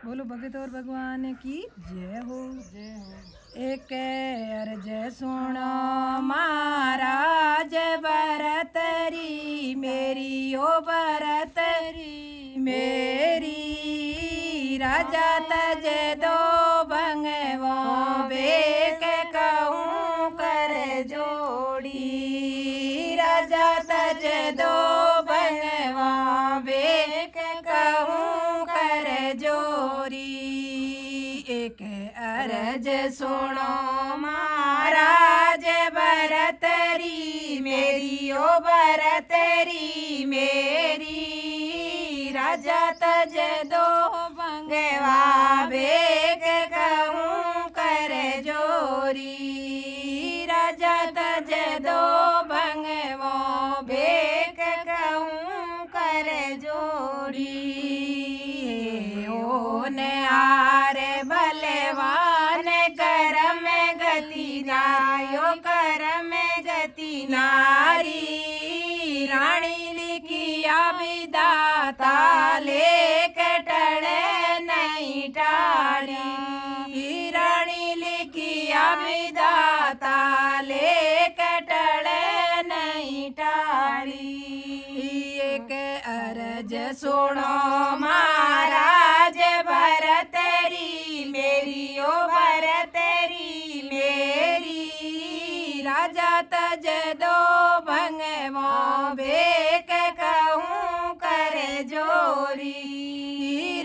बोलो भगत और भगवान की जय हो। जय हो। एक अर्ज सुनो महाराज भरतरी मेरी ओ भरतरी मेरी राजा तज दो भंगवो बेक कहूँ कर जोड़ी राजा तज दो भंगवा बेक कहूँ कर जोरी एक अर्ज सुनो महाराज भरतरी मेरी ओ भरतरी मेरी राजा तज दो भंगवा बेक कहूँ कर जोरी राजा तज दो भंगवो बेक कहूँ कर जोरी ओन आर बलवान कर में गति नायो कर में गति नारी रानी लिखिया विदाता लेक टड़े नहीं टाड़ी रानी लिखिया विदाता लेक टड़े नहीं टाड़ी एक अर्ज सुनो महाराज भरतरी मेरी ओ भरतरी मेरी राजा तज दो भंगवो बेक कहूँ कर जोरी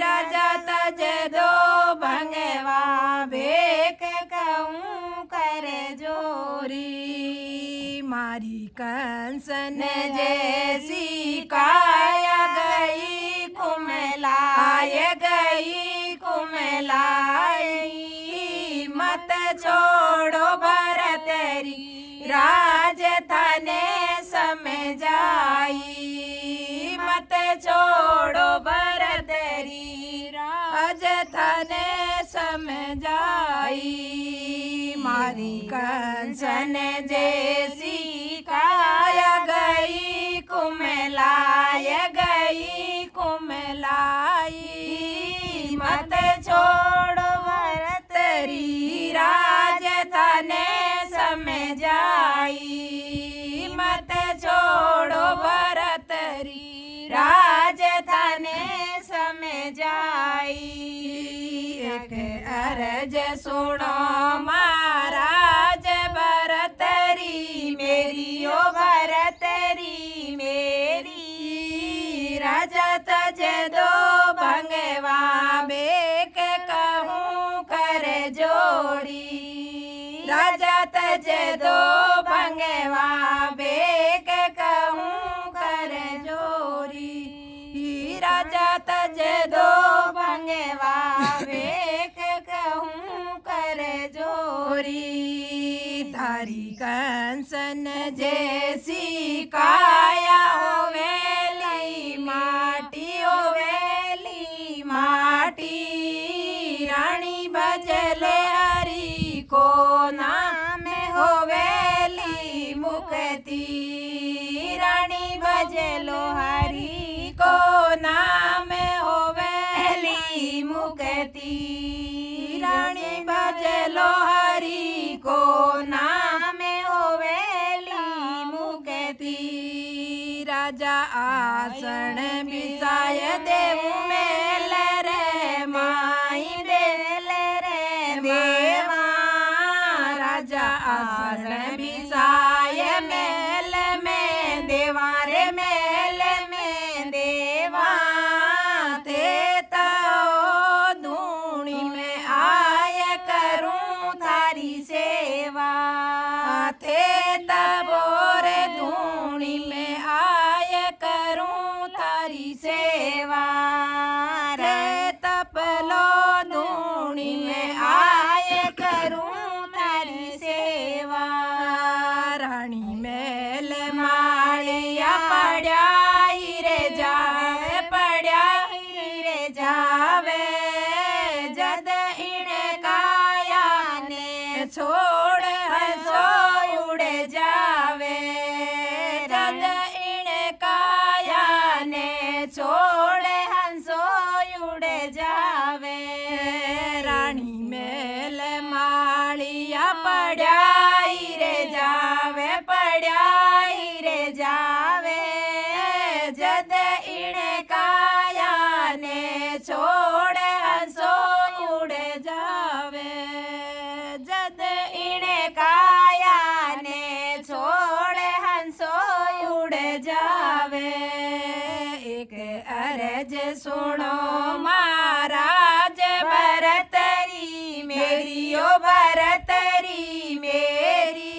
राजा तज दो भंगवा बेक कहूँ कर जोरी मारी कंसन जैसी काया गई कुमलाय गई कुमलाई मत छोड़ो भरतरी राजधाने समझाई मत छोड़ो भरतरी राजधाने समझाई मारी कंसन जैसी काया गई कुमलाय गई कुमलाई मत छोड़ो भरतरी राजधाने समझाई मत छोड़ो भरतरी राजधाने समझाई एक अर्ज सुनो महाराज भरतरी मेरी ओ भरतरी मेरी राजा तज दो भंगवा बेक कहूँ कर जोड़ी राजा तज दो भंगवा बेक कहूँ कर जोरी राजा तज दो भंगवा बेक कहूँ कर जोरी तारी कंसन जैसी काया होवेली माटी होवेली माटी रानी भजले हरि को नाम होवेली मुक्ति रानी भजलो हरि को नाम होवेली मुक्ति रानी भजलो हरि को नाम होवेली मुक्ति राजा आसन बिसाय देव मेल रे माई बेल रे देवा राजा आसन बिसाय मेल में देवा रे मेल में देवा ते तो धूणी में आय करूं थारी सेवा थे तबोर धूणी में आय करूं थारी सेवा रे तपलो धूणी में आय करूं थारी सेवा रानी मेल मालिया पड़ा रे जावे पड़ा रे जावे जद इण काया ने छोड़ हंसो उड़ जावे जद इण काया ने छोड़ हंसो उड़ जावे राणी मेल माळिया पड्याई रे जावे पड्याई रे जावे जद इणे काया ने छोड़े हंसो उड़े जावे जद इणे काया ने छोड़े हंसो उड़े जावे एक अरज सुनो महाराज भरतरी मेरी ओ भरतरी मेरी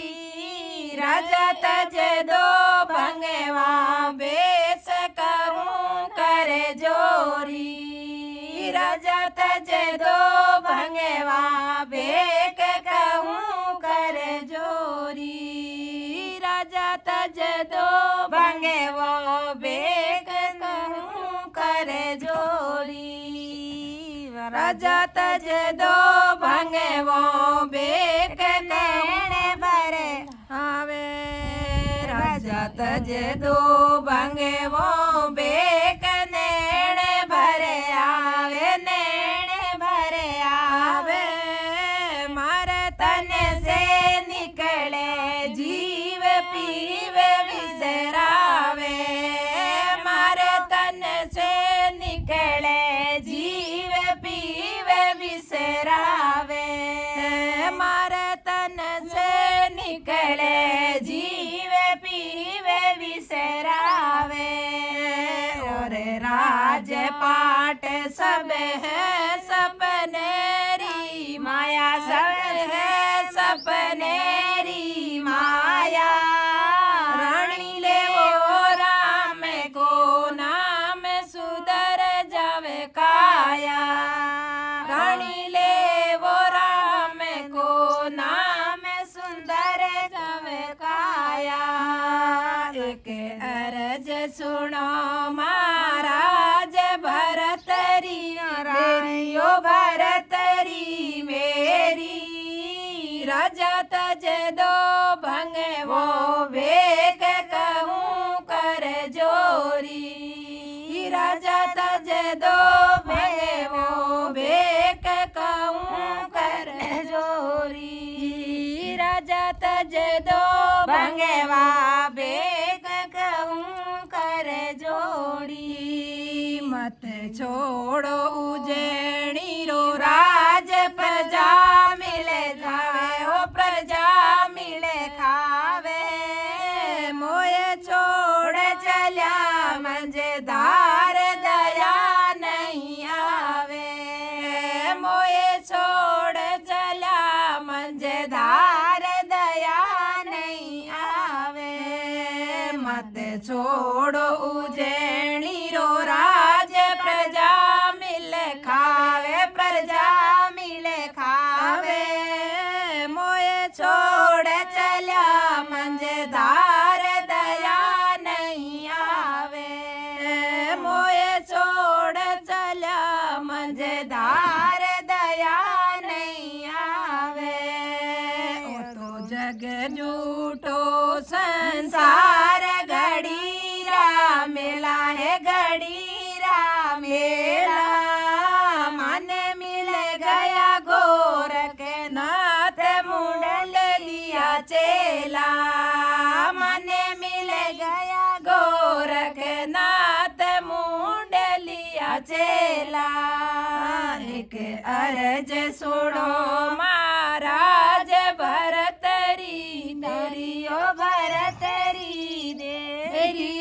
राजा तज दो भंगवा बेस करूं करे जोरी राजा तज दो भंगवा बेक कहूं करे जोरी राजा तज दो भंगवा बेक कहूं करे जोरी राजा तज दो भंगवा बेक नैण भरे आवे राजा तज दो भंगवा बेक नैण भरे आवे नैण भरे आवे मारे तन से निकले जीव पीव विसरावे मारे तन से निकले जीव पीव विसरावे मारे तन से निकले जीव पीव विसरावे और राजपाट सब है सपनेरी माया सब है सपनेरी माया रानी ले वो राम को नाम सुधर जावे काया रानी ले वो राम को नाम सुंदर जावे काया एक अरज सुनो महाराज भरतरी मेरी ओ भरतरी मेरी राजा तज दो भंगवो बेक कहूं कर जोरी राजा तज दो भंगवो बेक कहूं कर जोरी राजा तज दो भंगवा बेक कहूं कर जोड़ी मत छोड़ो उजैनी रो राज प्रजा मिले खावे ओ प्रजा मिले खावे मोये छोड़ चल्या मंझधार दया नहीं आवे मोये छोड़ चल्या मंझधार दया नहीं आवे मत छोड़ो उजैनी रो राज प्रजा मिल खावे प्रजा मिल खावे मोये छोड़ चल्या मंझधार दया नहीं आवे मोये छोड़ चल्या मंझधार दया नहीं आवे ओ तो जग झूठो संसार घड़ीरा मेला है घड़ीरा मेला मन मिल गया गोरख नाथ मुंडल लिया चेला मन मिल गया गोरख नाथ मुंडल लिया चेला एक अरज सुनो महाराज भरतरी तेरी ओ भरतरी देरी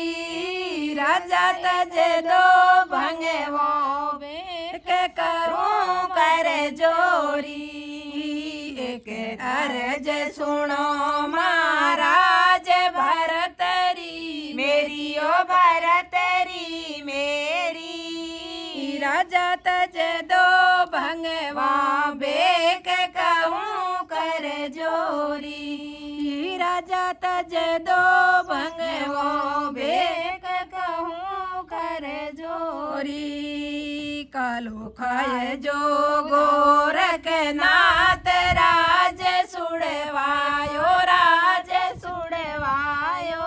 राजा तज दो भंगवो बेक करूं कर जोरी एक अरज सुनो महाराज भरतरी मेरी ओ भरतरी मेरी राजा तज दो भंगवा बेक कहूं कर जोरी राजा तज दो भंगवो बेक कहूं कर जोरी कालो खाए जो गोरख नाथ राज सुड़वायो राज सुड़वायो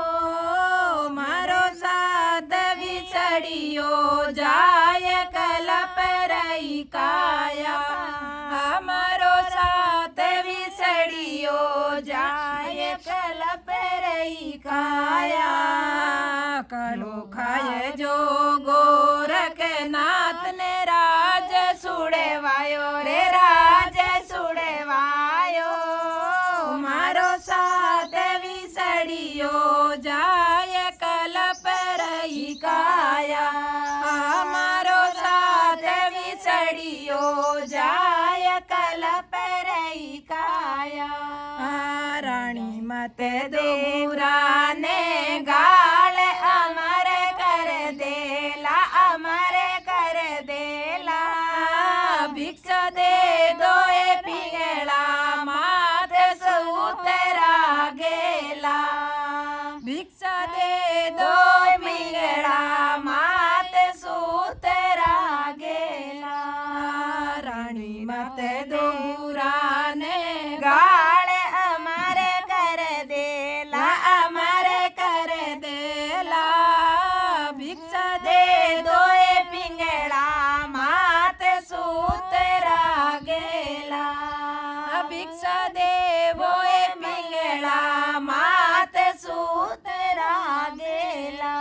मारो साध विछड़ियो जाय कलप रही काया काया कालो खाए जो गोरख नाथ ने राज सुड़ेवायो रे राज सुड़ेवायो मारो साथ विसड़ियो जाय कलप रही काया मारो साथ विसड़ियो जाय कलप रही काया रानी मत दूरा ने गाल अमर कर देला अमर कर देला भिक्षा दे दो पिंगला मात सूतरा गेला भिक्षा दे दो पिंगला मात सूतरा गेला रानी मत दूरा ने गाल अमर कर देला अमर कर देला भिक्षा दे दो पिंगला मात सूतरा गेला भिक्षा दे वो पिंगला मात सूतरा गेला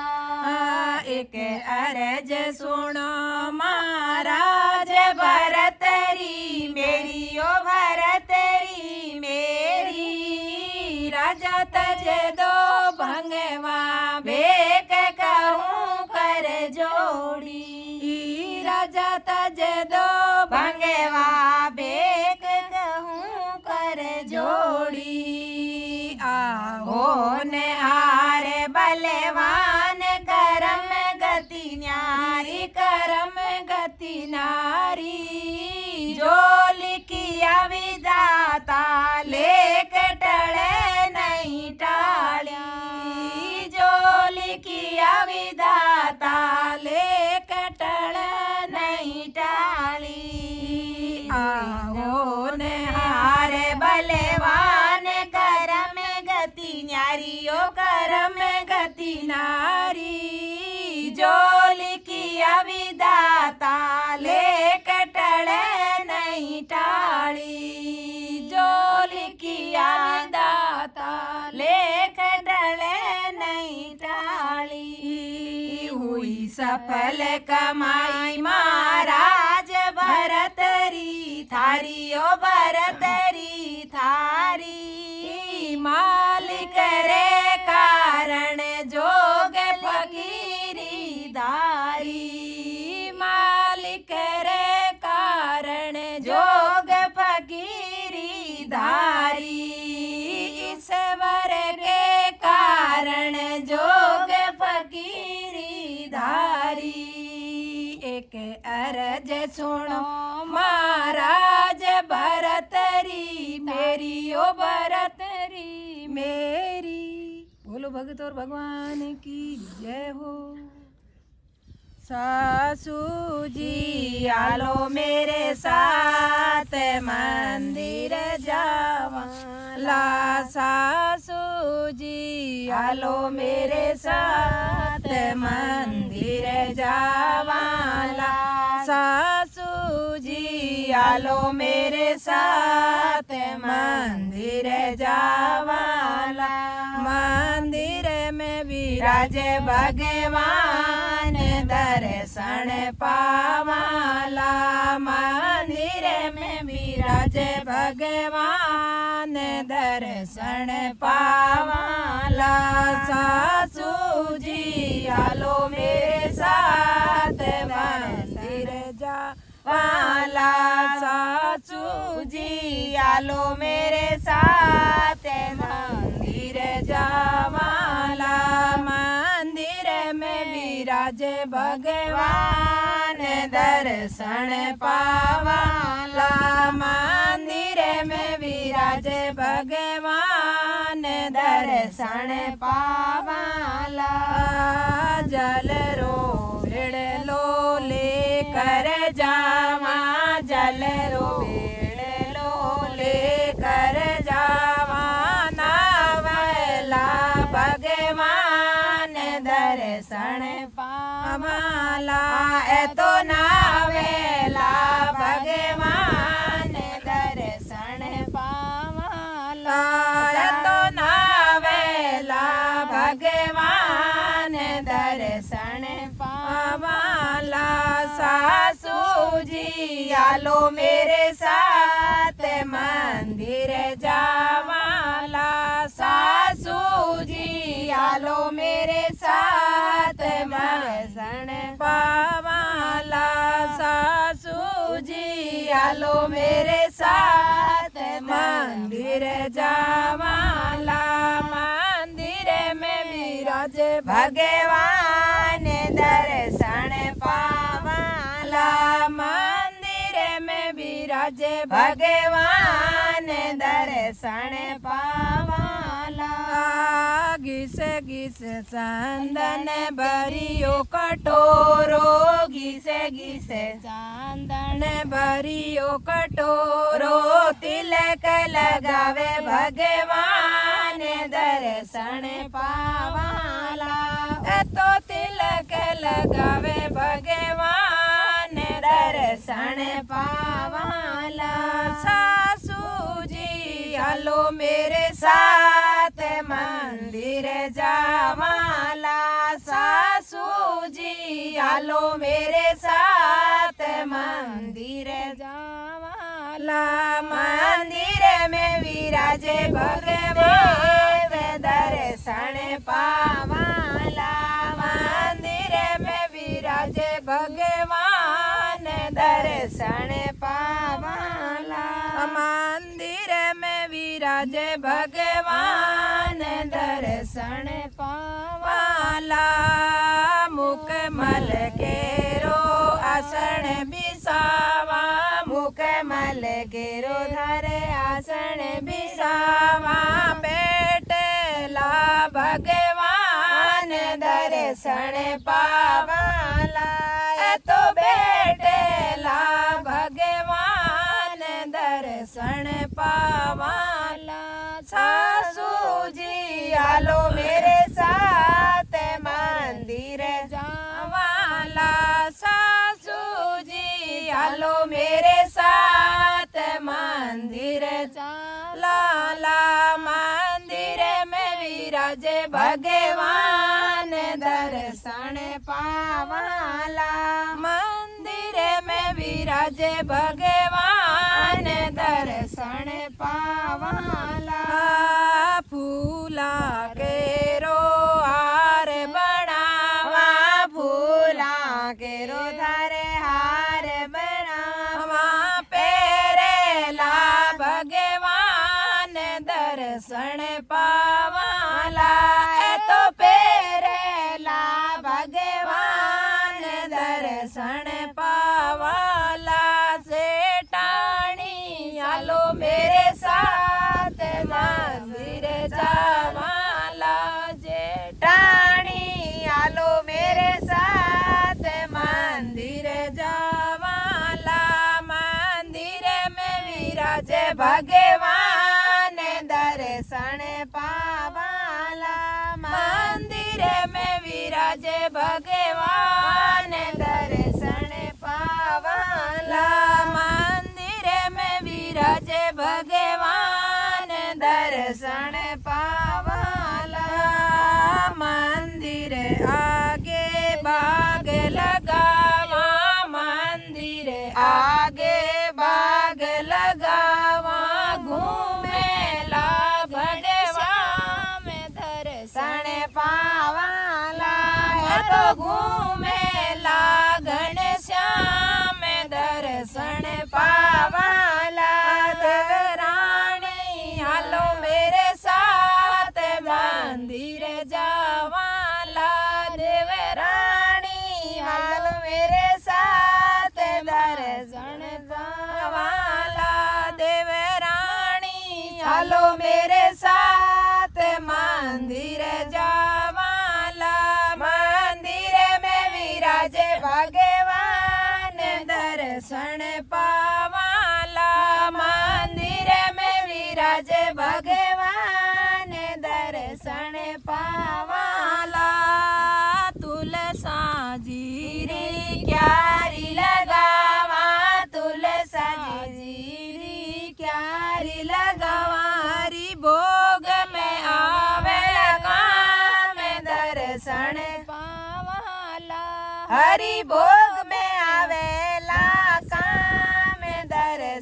एक अरज सुनो महाराज भरतरी मेरी ओ भरतरी मेरी राजा तजे दो भंगवा भेक कहूँ कर जोड़ी राजा तजे दो भंगवा भेक कहूँ कर जोड़ी आहो निहार बलवान करम गति न्यारी करम गति नारी जो लिखिया विधाता लेख टले नहीं टाली जो लिखिया विधाता लेख टले नहीं टाली आओ निहार बलवान करम गति न्यारी ओ करम गति नारी जो लिखिया विधाता लेख टले नहीं टाली जो लिखिया विधाता लेख टले नहीं टाली हुई सफल कमाई महाराज भरतरी थारी ओ भरतरी थारी मालिक रे कारण जोग फकीरी धारी मालिक रे कारण जोग फकीरी धारी ईश्वर के कारण जोग फकीरी धारी एक अरज सुनो महाराज भरतरी मेरी ओ भरतरी मेरी बोलो भगत और भगवान की जय हो सासू जी आलो मेरे साथ मंदिर जावा ला सासू जी आलो मेरे साथ मंदिर जावा ला सासू जी आलो मेरे साथ मंदिर जावा ला मंदिर में विराजे भगवान दर्शन पावाला मंदिर में विराजे भगवान दर्शन पावाला सासू जी आलो मेरे साथ मंदिर जावाला सासू जी आलो मेरे साथ मंदिर जावाला मंदिर में विराजे भगवान दर्शन पावाला मंदिर में विराजे भगवान दर्शन पावाला जल रो भेड़ लो लेकर जावा जल रो भेड़ लो लेकर जावा नावला भगवान दर्शन पावाला ए तो नावेला भगवान दर्शन पावाला ए तो नावेला जी आलो मेरे साथ मंदिर जावाला सासू जी आलो मेरे साथ दर्शन पावाला सासू जी आलो मेरे साथ मंदिर जावाला मंदिर में विराज भगवान दर्शन पावाला मंदिर में विराज भगवान दर्शन पावाला घिस घिस चंदन भरियो कटोरो घिस घिस चंदन भरियो कटोरो तिलक लगावे भगवान दर्शन पावाला तो तिलक लगावे भगवान दर्शन पावाला सासू जी आलो मेरे साथ मंदिर जावाला सासू जी आलो मेरे साथ मंदिर जावाला मंदिर में विराजे भगवान दर्शन पावाला मंदिर में विराजे भगवान दर्शन पावाला मंदिर में विराजे भगवान दर्शन पावाला मुख मल केरो आसन बिसावा मुख मल केरो धरे आसन बिसावा बेटला भगवान दर्शन पावाला तो बेटला भगवान दर्शन पावाला सासू जी आलो मेरे साथ मंदिर जावाला सासू जी आलो मेरे साथ मंदिर जाला मंदिर में विराजे भगवान दर्शन पावाला मंदिर में विराजे भगवान दर्शन पावाला फूला केरो हार बनावा फूला केरो धारे हार बनावा पेरेला भगवान दर्शन पावाला तो पेरेला भगवान दर्शन पावाला सेठानी आलो मेरे साथ मंदिर जावाला जेठानी आलो मेरे साथ मंदिर जावाला मंदिर में विराजे भगवान दर्शन पावाला मंदिर में विराजे भगवान दर्शन पावाला मंदिर में विराजे भगवान दर्शन पावाला मंदिर आगे बाग लगावा मंदिर आगे बाग लगावा घूमेला भगवान दर्शन पावाला तो घूमेला घनश्याम दर्शन पावाला देवरानी आलो मेरे साथ मंदिर जावाला देवरानी आलो मेरे साथ दर्शन पावाला देवरानी आलो मेरे साथ मंदिर जावाला मंदिर में विराजे भगवान दर्शन पावाला मंदिर में विराजे भगवान दर्शन पावाला तुलसा जीरी क्यारी लगावा तुलसा जीरी क्यारी लगावा हरि भोग में आवे काम दर्शन पावाला हरि भोग में आवेला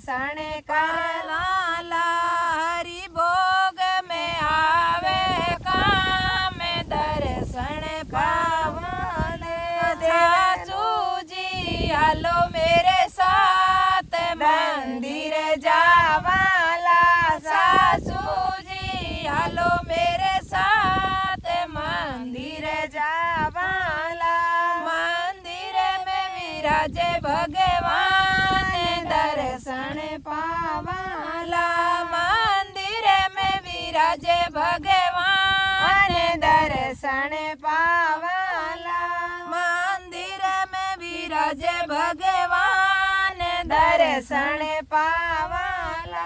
दर्शन काला हरि भोग में आवे काम दर्शन पावले सासू जी हालो मेरे साथ मंदिर जावाला सासू जी हालो मेरे साथ मंदिर जावाला मंदिर में विराजे भगवान दर्शन पावाला मंदिर में विराजे भगवान दर्शन पावाला मंदिर में विराजे भगवान दर्शन पावाला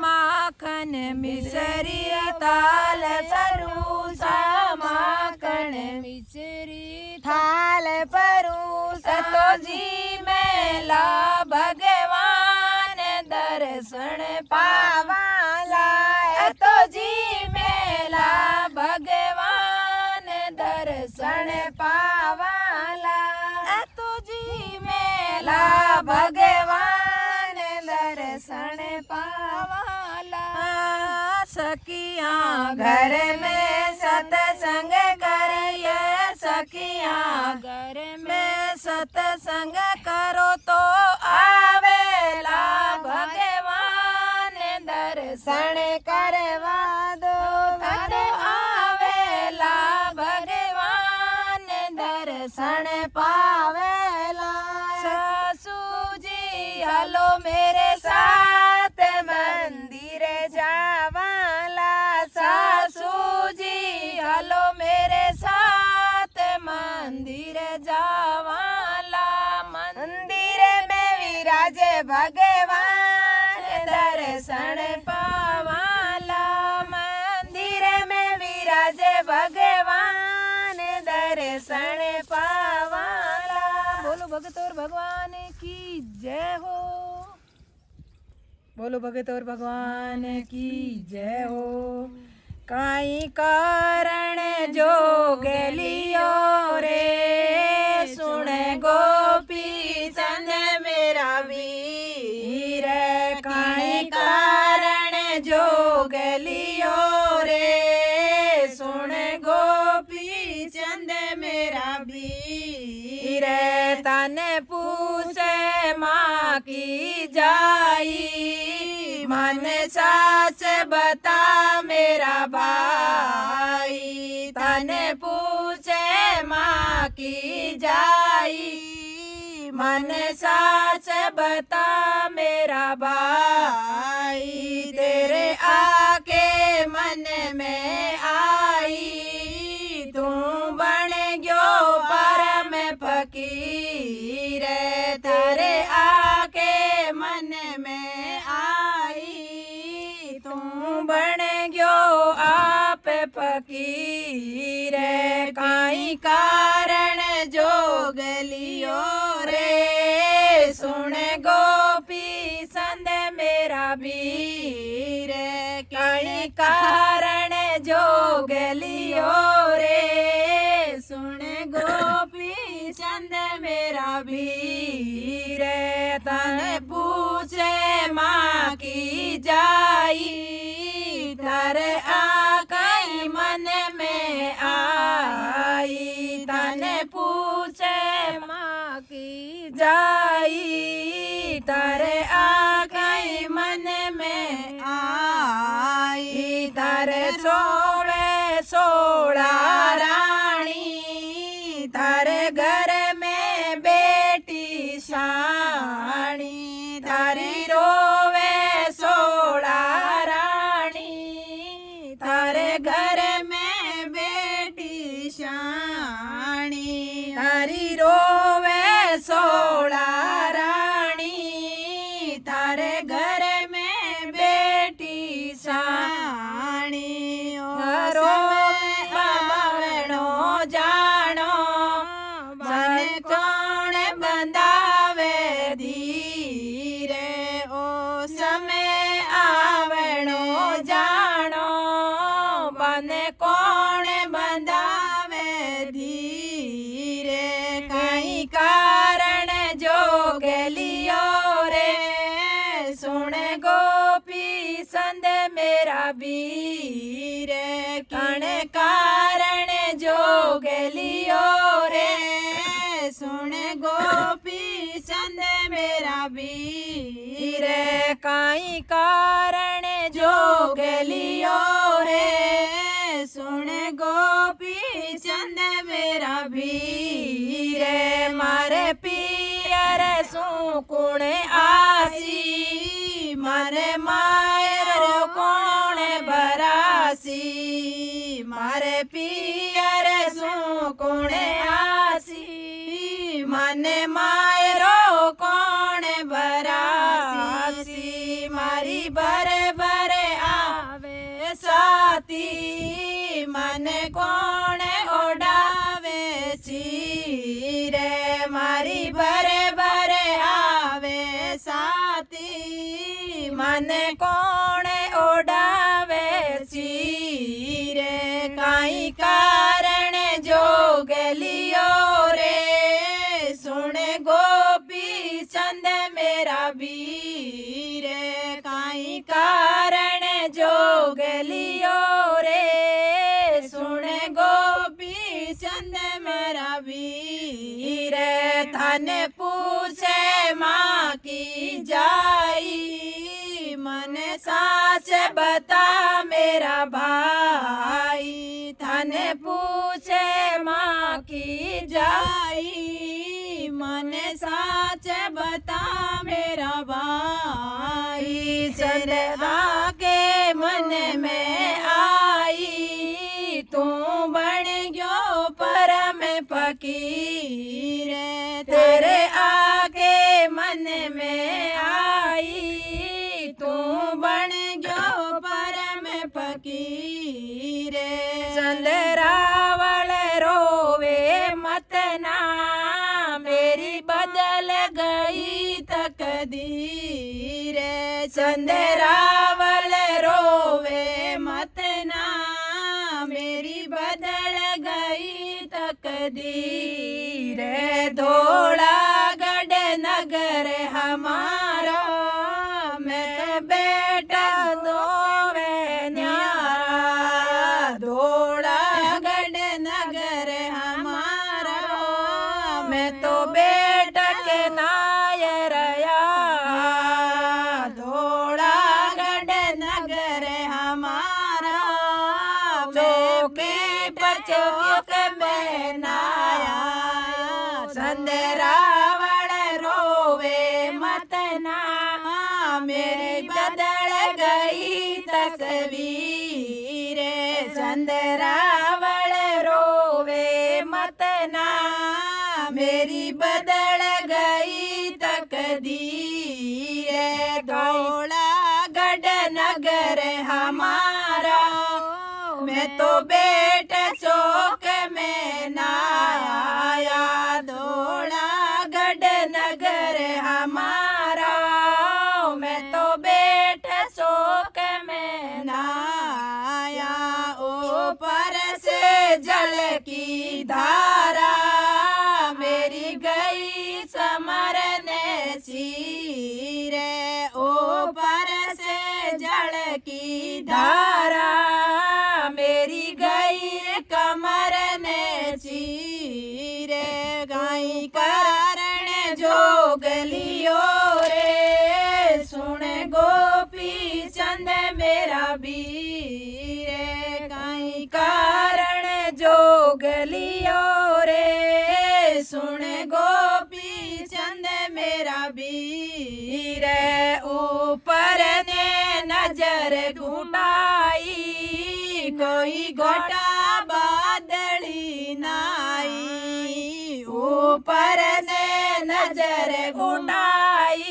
माखन मिश्री ताल सरूसा माखन मिश्री थाल परूस तो जी मेला भगवान दर्शन पावाला तो जी मेला भगवान दर्शन पावाला तो जी मेला भगवान दर्शन पावाला सखियाँ घर में सत्संग करिए सखियाँ घर में सत्संग करो तो आवेला भगवान दर्शन करवा दो तो आवेला भगवान दर्शन पावेला सासू जी हलो मेरे साथ मंदिर जावाला सासू जी हलो मेरे साथ मंदिर जावाला मंदिर में विराजे भगवान दर्शन पावाला मंदिर में विराजे भगवान दर्शन पावाला बोलो भगत और भगवान की जय हो बोलो भगत और भगवान की जय हो काई कारण जोगलियो रे सुन गोपी चंद मेरा वीर काई कारण जोगलियो रे सुन गोपी चंद मेरा वीर तन पूछे माँ की जाई मन साच बता मेरा भाई तन पूछे माँ की जाई मन साच बता मेरा भाई तेरे आके मन में आई तू बन गयो परम फकीर तेरे आके मन में आई तू बन गयो आप फकीर काई कारण जोगलियो रे सुन गोपी संद मेरा वीर काई कारण जोगलियो रे सुन गोपी चंद मेरा वीर तन पूछे माँ की जाई तर आकई मन में आई तन पूछे माँ की जाई तर आकई मन में आई तर सोवे सोड़ा रानी तर घर में बेटी शानी तारी रोवे सोड़ा रानी तारे घर में बेटी शानी तारी रोवे सोड़ा रानी तारे घर में बेटी शानी रोवे मावनो जानो बन कौन बंदावे धीरे ओ समय आवनो जानो बन कौन बंदावे धीरे कई कारण जोगलियो रे मेरा वीर कण कारण जोगलियो रे सुन गोपी चंद मेरा वीर काई कारण जोगलियो रे सुन गोपी चंद मेरा वीर मारे पियर सुकुण आसी मारे मायर कोण भरासी मारे पियर सुकुण आसी मने मायरो कोण भरासी मारी भरे भरे आवे साथी मने कोण ओडावे सी रे मारी भरे भरे आवे साथी मने कोण ओडावे सी रे काई कारण जोगलियो रे सुन गोपी चंद मेरा वीर काई कारण जोगलियो रे सुन गोपी चंद मेरा वीर धन पूछे माँ की जाई मन साच बता मेरा भाई धन पूछे माँ की जाई मन साच बता मेरा भाई चंद्रा के मन में आई तू बन गयो परम फकीर तेरे आगे मन में आई तू बन गयो परम फकीर चंद्रावल रोवे मत ना मेरी बदल गई तकदीर चंद्रावल रोवे मत ना मेरी बदल गई तकदीर धोला गढ़ नगर हमारा मैं बेटा दोवे न्यारा धोला गढ़ नगर हमारा मैं तो बेटा के नायरया धोला गढ़ नगर हमारा चौके पचौक में नाया चंद्रावल रोवे मत ना मेरी बदल गई तस्वीर चंद्रावल रोवे मत ना मेरी बदल गई तकदीर धौला गढ़ नगर हमारा मैं तो बेट चौक में ना आया धौला गढ़ नगर हमारा मैं तो बेट चौक में ना आया ऊपर से जल की धारा मेरी गई समरने चीरे ऊपर से जल की धारा मेरी गई कमर ने चीरे गाई कारण जोगलियो रे सुन गोपी चंद मेरा वीर गाई कारण जोगलियो रे सुन गोपी चंद मेरा वीर ऊपर ने नजर घुटाई कोई घटा बादली नाई ऊपर ने नजर घुटाई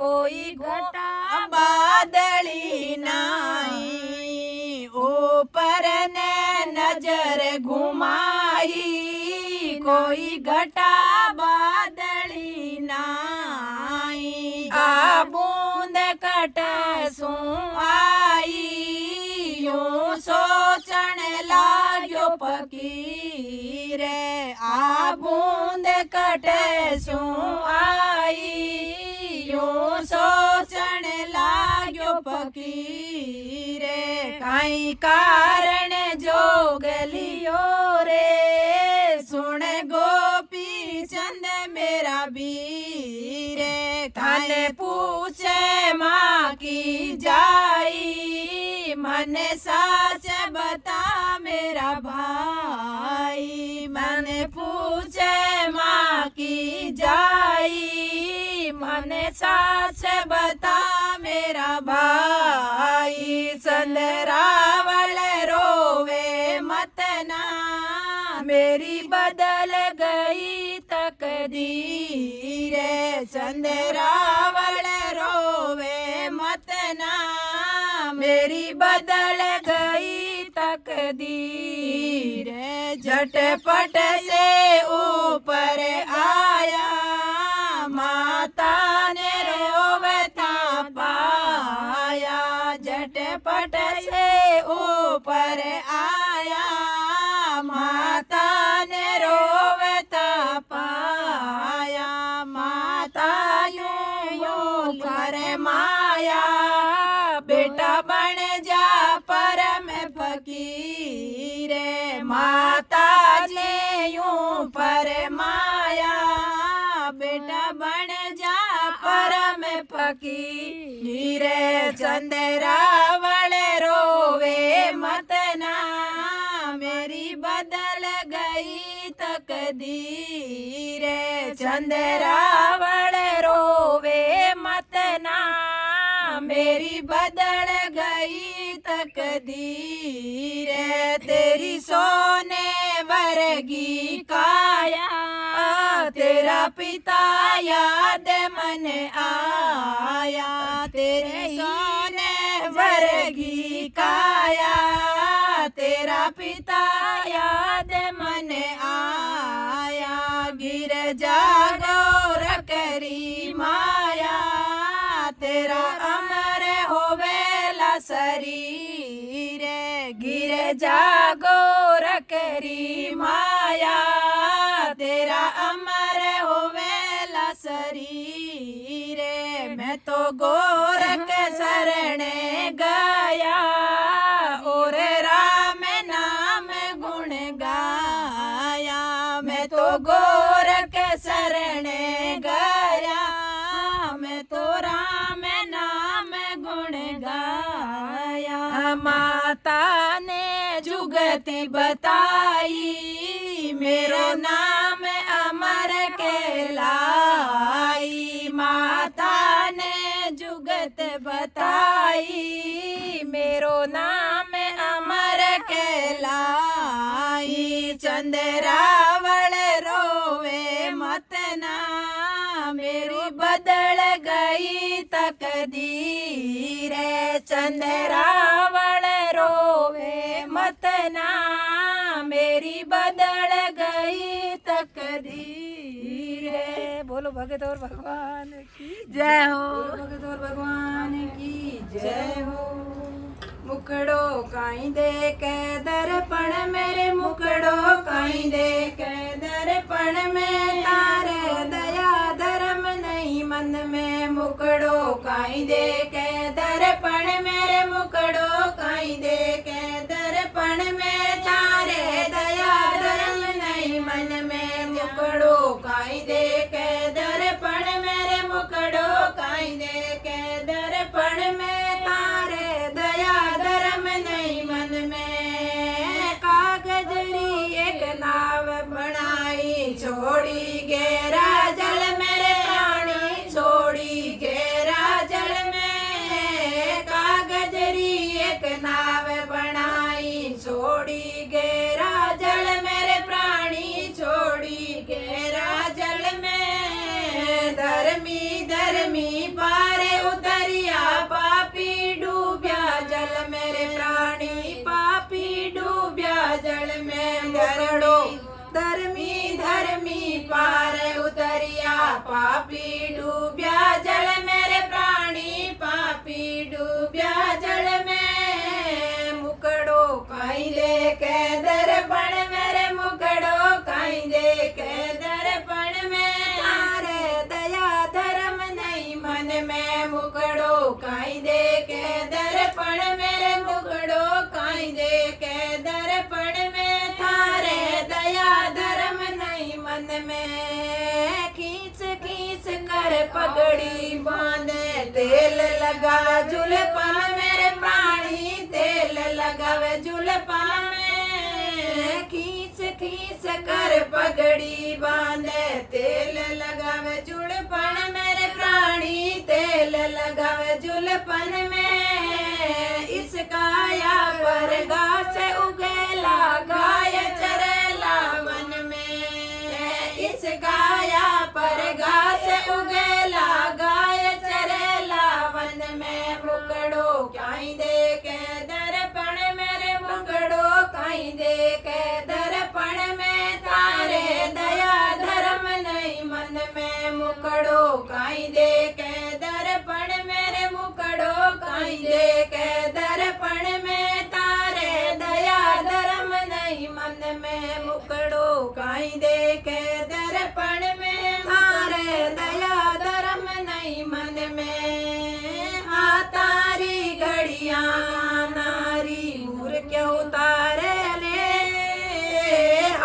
कोई घटा बादली नाई ऊपर ने नजर घुमाई कोई घटा बादली नाई आ बूंद कट सू आई यूं सोचण लाग्यो फकीर आ बूंद कट सू आई यूं सोचण लाग्यो फकीर कारण जोग लियो रे सुन गोपी चंद मेरा वीर थाने पूछे माँ की जाई मन साच बता मेरा भाई मन पूछे माँ की जाई मन साच बता मेरा भाई चंद्रावल रोवे मत ना मेरी बदल गई तकदीर चंद्रावल रोवे मत ना मेरी बदल गई तकदीर झटपट से ऊपर आया माता ने रोवता पाया झटपट से ऊपर आया माता ने रोवता पाया माता यूं फरमाया बेटा बन जा परम फकीर माता जी यूं फरमाया बेटा बन जा परम फकीर चंद्रावल रोवे मत ना मेरी बदल गई तकदीर चंद्रावल रोवे मत ना मेरी बदल गई तकदीर तेरी सोने वर्गी काया तेरा पिता याद मन आया तेरे सोने वर्गी काया तेरा पिता याद मन आया गिर जागोर करी माया तेरा अमर होवेला शरीर गिर जागोर करी माया तेरा अमर होवेला शरीर मैं तो गोरख शरण गाया और राम नाम गुण गाया मैं तो गोरख शरण गाया मैं तो राम नाम गुण गाया माता ने जुगति बताई मेरो नाम अमर कहलाई माता ने जुगत बताई मेरो नाम अमर कहलाई चंद्रावल रोवे मत ना मेरी बदल गई तकदीर चंद्रावल रोवे मत ना मेरी बदल गई तकदीर बोलो भगत और भगवान की जय हो भगत और भगवान की जय हो मुखड़ो काई दे के दर्पण मेरे मुखड़ो काई दे के दर्पण में तारे दया धर्म नहीं मन में मुखड़ो काई दे के दर्पण मेरे मुखड़ो काई दे के दर्पण में तारे दया धर्म नहीं मन में मुखड़ो काई दे के दर्पण मेरे मुखड़ो काई दे के दर्पण में तारे दया धर्म नहीं मन में कागजरी एक नाव बनाई छोड़ी गहरा जल मेरे प्राणी छोड़ी गहरा जल में कागजरी एक नाव बनाई छोड़ी गहरा जल मेरे प्राणी छोड़ी गहरा जल में धर्मी धर्मी पारे उतरिया पापी डूब्या जल मेरे प्राणी पापी डूब्या जल में मुखड़ो धर्मी धर्मी पार उतरिया पापी डूब्या जल मेरे प्राणी पापी डूब्या जल में मुखड़ो काई दे के दर्पण मेरे मुखड़ो काई दे के दर्पण में तारे दया धर्म नहीं मन में मुखड़ो काई दे के दर्पण मेरे मुखड़ो काई पगड़ी बांधे तेल लगा जुल्फन मेरे प्राणी तेल लगावे जुल्फन में खींच खींच कर पगड़ी बांधे तेल लगावे जुल्फन मेरे प्राणी तेल लगावे जुल्फन में इस काया पर घास उगेला गाय चरेला वन में इस काया पर घास उगेला गाय चरेला वन में मुकड़ो काई देखे दर्पण मेरे मुकड़ो काई देखे दर्पण में तारे दया धर्म नहीं मन में मुकड़ो काई देखे दर्पण मेरे मुकड़ो काई देखे दर्पण में तारे दया धर्म नहीं मन में मुकड़ो काई देखे दर्पण में तारे दया धर्म नहीं मन में आ तारी घड़ियां नारी मूर क्यों उतारे ले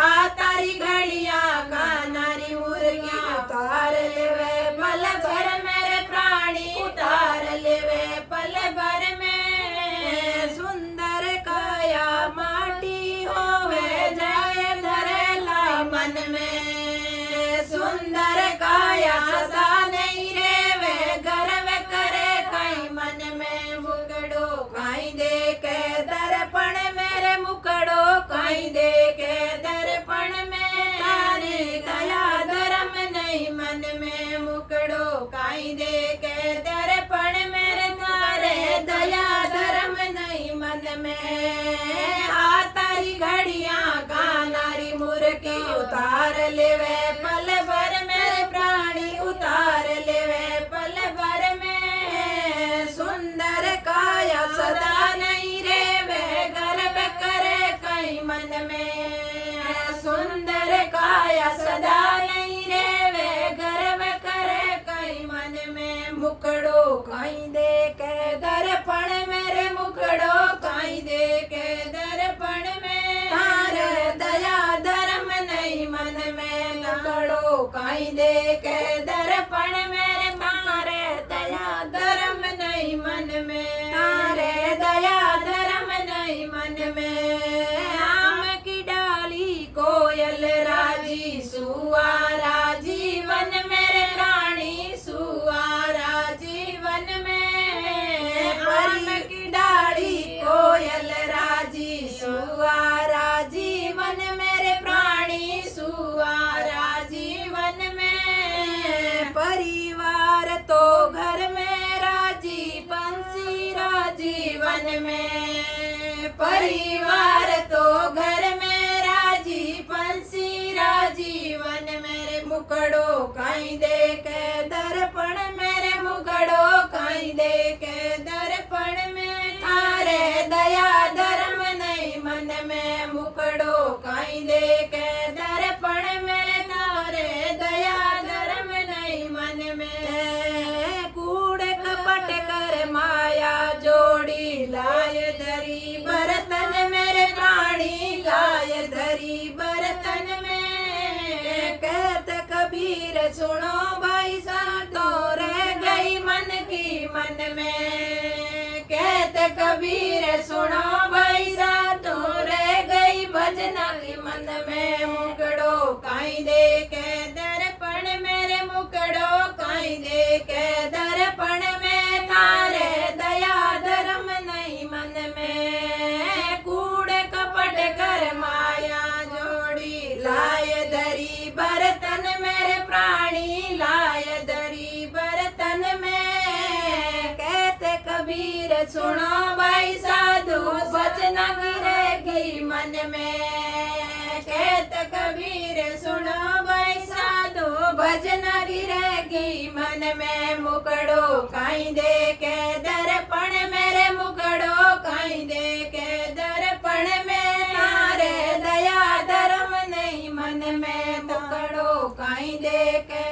आ तारी घड़ियां का नारी मूर क्यों उतार लेवे पल भर मेरे प्राणी उतार लेवे पल भर में सुंदर काया माटी होवे जाए धरेला मन में सुंदर काया सदा नहीं रेवे गर्व करे कई मन में मुकड़ो काई देखे दर्पण मेरे मुकड़ो काई देखे दर्पण में तारे दया धर्म नहीं मन में मुकड़ो काई देखे दर्पण मेरे तारे दया धर्म नहीं मन में आ तारी घड़ियां का नारी मुर्गी उतार लेवे पल भर मेरे प्राणी उतार लेवे पल भर में सुंदर काया सदा नहीं रेवे गर्व करे कई मन में सुंदर काया सदा नहीं रेवे गर्व करे कई मन में मुकड़ो काई देखे दर्पण मेरे मुकड़ो काई देखे दर्पण में तारे दया धर्म नहीं मन में मुकड़ो काई देखे दर्पण मेरे तारे दया धर्म नहीं मन में तारे दया धर्म नहीं मन में आम की डाली कोयल राजी सुआरा जीवन मेरे प्राणी सुआरा जीवन में आम की डाली कोयल राजी सुआरा जीवन मेरे प्राणी सुआरा जीवन में परिवार तो घर में राजी पंछी राजीवन में परिवार तो घर में राजी पंछी राजीवन मेरे मुकड़ो काई देखे दर्पण मेरे मुकड़ो काई देखे दर्पण में तारे दया धर्म नहीं मन में मुकड़ो काई देखे दर्पण में तारे दया धर्म नहीं मन में कूड़ कपट कर माया जोड़ी लाय धरी बर्तन मेरे प्राणी लाय धरी बर्तन में कहत कबीर सुनो भाई संतो रह गई मन की मन में कहत कबीर सुनो भाई संतो रह गई भजना की मन में मुकड़ो काई देखे दर्पण मेरे मुकड़ो काई देखे दर्पण में तारे दया धर्म नहीं मन में कूड़ कपट कर माया जोड़ी लाय धरी बर्तन मेरे प्राणी लाय धरी बर्तन में कहते कबीर सुनो भाई साधु बचना गिरेगी मन में कहते कबीर सुनो भाई साधु भजना गिरेगी मन में मुकड़ो काई देखे दर्पण मेरे मुकड़ो काई देखे दर्पण में तारे दया धर्म नहीं मन में मुकड़ो काई देखे